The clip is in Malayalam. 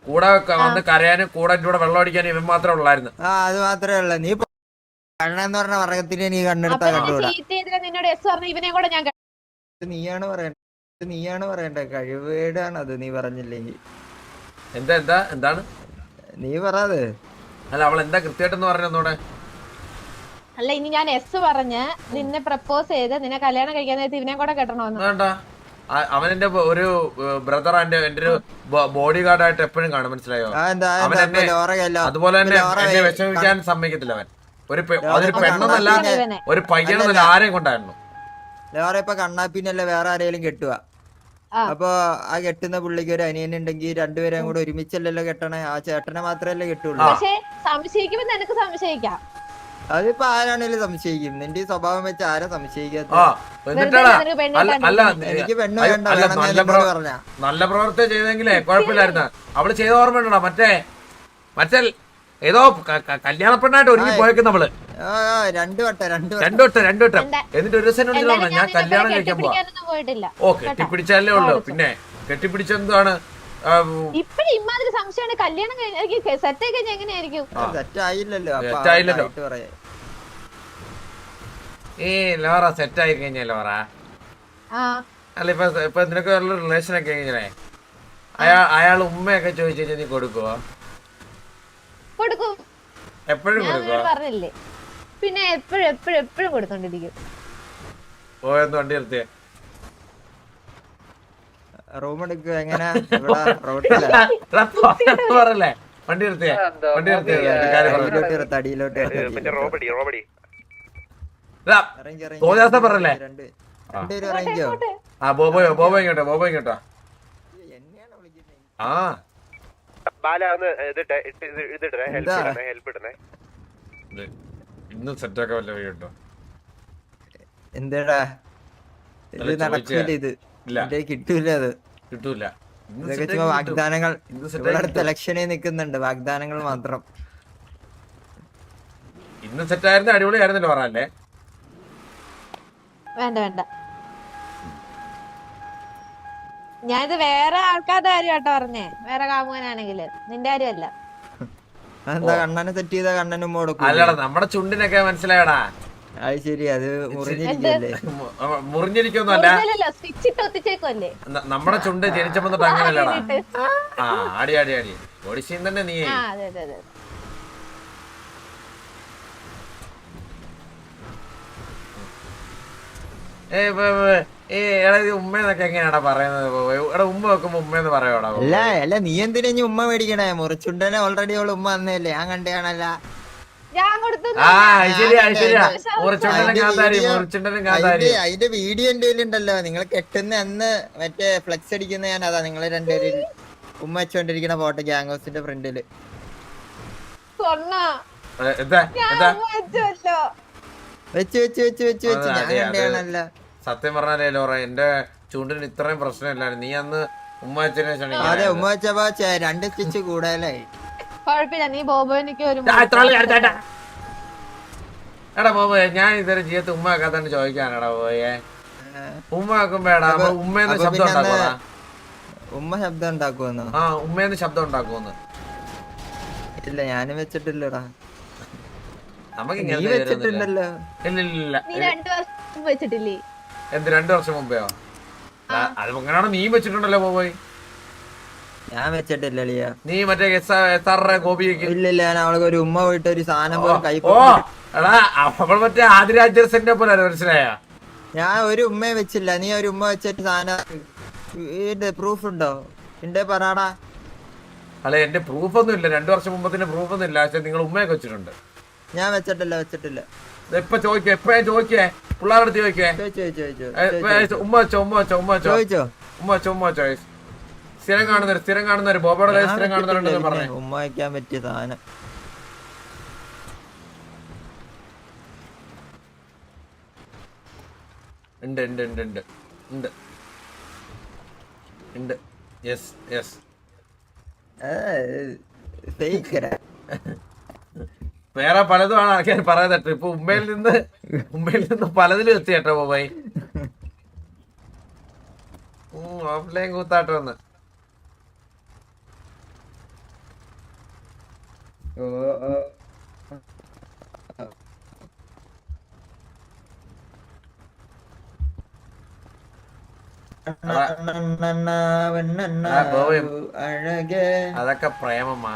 കൂടെ വന്ന് കരയാനും കൂടെ എന്റെ കൂടെ വെള്ളം അടിക്കാനും ഇവൻ മാത്രമേ ഉള്ളായിരുന്നു. അത് മാത്രമേ ഉള്ളൂ. നീ കണ്ണെന്ന് പറഞ്ഞ വർഗത്തിന് നീ കണ്ണെടുത്താ കണ്ടുകൂടാ. നീയാണ് പറയണ്ടേ കഴിവേടാണ് അത്. നീ പറഞ്ഞില്ലെങ്കിൽ എന്താണ് നീ പറയാതെ. അല്ല അവൾ എന്താ കൃത്യമായിട്ടെന്ന് പറഞ്ഞൂടെ? അല്ല ഇനി ഞാൻ എസ് പറഞ്ഞ് നിന്നെ പ്രപ്പോസ് ചെയ്ത് നിന്നെ കല്യാണം കഴിക്കാൻ നേരത്തെ ഇവനെ കൂടെ കെട്ടണമെന്ന്. വേണ്ട, അവൻ എന്റെ ഒരു ബ്രദർ എന്റെ ഒരു ബോഡി ഗാർഡായിട്ട് എപ്പോഴും കാണും, മനസ്സിലായോ? അവൻ എന്നെ അതുപോലെ തന്നെ എന്നെ വിഷമിക്കാൻ സമ്മതിക്കത്തില്ല. അവൻ അതൊരു പെണ്ണെന്നല്ല ഒരു പയ്യനെന്നല്ല ആരെയും കൊണ്ടായിരുന്നു. ലോറ ഇപ്പൊ കണ്ണാപ്പിന്നല്ല വേറെ ആരെങ്കിലും കെട്ടുക. അപ്പൊ ആ കെട്ടുന്ന പുള്ളിക്ക് ഒരു അനിയനുണ്ടെങ്കിൽ രണ്ടുപേരെയും കൂടെ ഒരുമിച്ചല്ലല്ലോ കെട്ടണേ. ആ ചേട്ടനെ മാത്രല്ലേ കെട്ടുള്ളൂ. പക്ഷെ സംശയിക്കുമ്പോ നിനക്ക് സംശയിക്കാം. അതിപ്പോ ആരാണേലും സംശയിക്കും. നിന്റെ ഈ സ്വഭാവം വെച്ച് ആരാ സംശയിക്കാത്ത? എനിക്ക് പെണ്ണ് വേണ്ട പറഞ്ഞ നല്ല പ്രവർത്തി ചെയ്തെങ്കിലേ കുഴപ്പമില്ലായിരുന്ന. അവള് ചെയ്ത ഓർമ്മ ഉണ്ടോ? മറ്റേ ഏതോ കല്യാണ പെണ്ണായിട്ട് ഒരുങ്ങി പോയേക്കും നമ്മള്. രണ്ടു വട്ടം എന്നിട്ട് ഒരു ദിവസം ഞാൻ കല്യാണം കഴിക്കാൻ പോവാ. ഓ കെട്ടിപ്പിടിച്ചല്ലേ ഉള്ളു. പിന്നെ കെട്ടിപ്പിടിച്ചെന്താണ് ഈ ലോറ സെറ്റ് ആയി കഴിഞ്ഞ ലോറ? അല്ല ഇപ്പൊ നിനക്ക് റിലേഷൻ ഒക്കെ കഴിഞ്ഞേ അയാൾ ഉമ്മയൊക്കെ ചോദിച്ചു കഴിഞ്ഞാൽ നീ കൊടുക്കുവോ? എപ്പോഴും പറഞ്ഞില്ലേ പിന്നെ എപ്പോഴും കൊടുത്തോണ്ടിരിക്കും. പോയെന്ന് വണ്ടി നിർത്തിയേ റൂം എടുക്കുക എങ്ങനെ പറയല്ലേ? വണ്ടി നിർത്തിയേ തടിയിലോട്ട് പറഞ്ഞല്ലേ? ആ ബോബോ ഇങ്ങോട്ടോ. ആ ഇന്ന് സെറ്റാക്കാൻ വല്ല കേട്ടോ. എന്താടാ ഇത് നടക്കൂല. ഇത് കിട്ടൂല. അത് കിട്ടൂല. ഇതൊക്കെ ചുമ്മാ വാഗ്ദാനങ്ങൾ. ഇവിടെ അടുത്ത് ഇലക്ഷനെ നിക്കുന്നുണ്ട്. വാഗ്ദാനങ്ങൾ മാത്രം. ഇന്ന് സെറ്റായിരുന്നു. അടിപൊളി ആയിരുന്നല്ലോ പറഞ്ഞല്ലേ? വേണ്ട ഞാനിത് വേറെ ആൾക്കാരുടെ കാര്യം കേട്ടോ പറഞ്ഞേ. വേറെ കാമുകനാണെങ്കില് നിന്റെ കാര്യമല്ല. എന്താ കണ്ണനെ സെറ്റ് ചെയ്ത കണ്ണനും കൊടുക്കും. അല്ലടാ നമ്മുടെ ചുണ്ടിനൊക്കെ മനസ്സിലായടാ. അത് ശരി. അത് മുറിഞ്ഞിരിക്കല്ലേ? മുറിഞ്ഞിരിക്കൊന്നുമല്ല. നമ്മുടെ ചുണ്ട് ജനിച്ചപ്പോ തൊട്ട് അങ്ങനെയല്ലടാ. ആ അടി ഒടിശീൻ തന്നെ നീ. ഉമ്മന്നൊക്കെ എങ്ങനെയാടാ പറയുന്നത്? എടാ ഉമ്മ വെക്കുമ്പോ ഉമ്മന്ന് പറയോടാ? അല്ല നീ എന്തിനാ ഉമ്മ മേടിക്കണേ? മുറിച്ചുണ്ടനെ ഓൾറെഡി അവള് ഉമ്മ വന്നല്ലേ? ഞാൻ കണ്ടാണല്ല. അതിന്റെ വീഡിയോ എന്റെ ഉണ്ടല്ലോ. നിങ്ങൾ കെട്ടുന്ന അന്ന് മറ്റേ ഫ്ലെക്സ് അടിക്കുന്ന ഞാൻ അതാ. നിങ്ങള് രണ്ടുപേരും ഉമ്മ വെച്ചോണ്ടിരിക്കുന്ന ഫോട്ടോ ഗ്യാങ് ഹൗസിന്റെ ഫ്രണ്ടില്. വെച്ച് ഞാൻ കണ്ടാണല്ല. സത്യം പറഞ്ഞാലേ ലോറ എന്റെ ചൂണ്ടിന് ഇത്രയും പ്രശ്നമില്ലായിരുന്നു. നീ അന്ന് ഉമ്മ വെച്ചതിനെ ക്ഷണിക്കും. അതെ ഉമ്മ വെച്ചപ്പോ 2 സ്റ്റിച്ച് കൂടുതലായി. നീ ബോബോനിക്ക് ഒരു എടാ ബോബോ ഞാൻ ഇതുവരെ ജീവിതത്തിൽ ഉമ്മ വെക്കാത്തോണ്ട് ചോദിക്കാനെടാ പോയേ. ഉമ്മ വെക്കുമ്പോടാ ഉമ്മേന്ന് ശബ്ദം ഉണ്ടാക്കുവാ. ഉമ്മ ശബ്ദം ഉണ്ടാക്കുമെന്നോ? ആ ഉമ്മേന്ന് ശബ്ദം ഉണ്ടാക്കുമെന്ന്. ഇല്ല ഞാനും വെച്ചിട്ടില്ലടാ. നമുക്ക് വെച്ചിട്ടുണ്ടല്ലോ. ഇല്ല വെച്ചിട്ടില്ലേ? എന്ത് 2 വർഷം മുമ്പെയോ? അത് അങ്ങനെയാണോ? നീ വെച്ചിട്ടുണ്ടല്ലോ ബോബോയ്. ഞാൻ വെച്ചിട്ടില്ല. നീ മറ്റേ ഗോപിക്ക് ഇല്ല ഞാൻ അവൾക്ക് ഒരു ഉമ്മ പോയിട്ട് ഒരു സാധനം പോലെ കൈ. എടാ അവൾ മറ്റേ ആദിരാജന്റെ പോലെ മനസ്സിലായ? ഞാൻ ഒരു ഉമ്മയെ വെച്ചില്ല. നീ ഒരു ഉമ്മ വെച്ചിട്ട് സാധനം പ്രൂഫ് ഉണ്ടോ? എന്റെ പറയാടാ. അല്ലെ എന്റെ പ്രൂഫ് ഒന്നും ഇല്ല. 2 വർഷം മുമ്പത്തിന്റെ പ്രൂഫ് ഒന്നും ഇല്ല. പക്ഷെ നിങ്ങൾ ഉമ്മയൊക്കെ വെച്ചിട്ടുണ്ട്. ഞാൻ വെച്ചിട്ടില്ല. ഇപ്പൊ ചോദിക്കേ? എപ്പോഴാ ചോദിക്കേ? പിള്ളേരുടെ ചോദിക്കേ? ഉമ്മ വെച്ചോ. സ്ഥിരം കാണുന്നവര് ബോബോടെ സ്ഥിരം കാണുന്നവരുണ്ടെന്ന് പറഞ്ഞു. ഉമ്മ വയ്ക്കാൻ പറ്റിയ സാധനം ഉണ്ട്. യെസ് വേറെ പലതുമാണ് ആൾക്കാർ പറയുന്നത്. ഇപ്പൊ ഉമ്മയിൽ നിന്ന് പലതിലും എത്തി കേട്ടോ ബോബായി. ഓഫ്ലൈൻ കൂത്താട്ടം വന്ന് ഓ ഓ അതൊക്കെ പ്രേമമാ.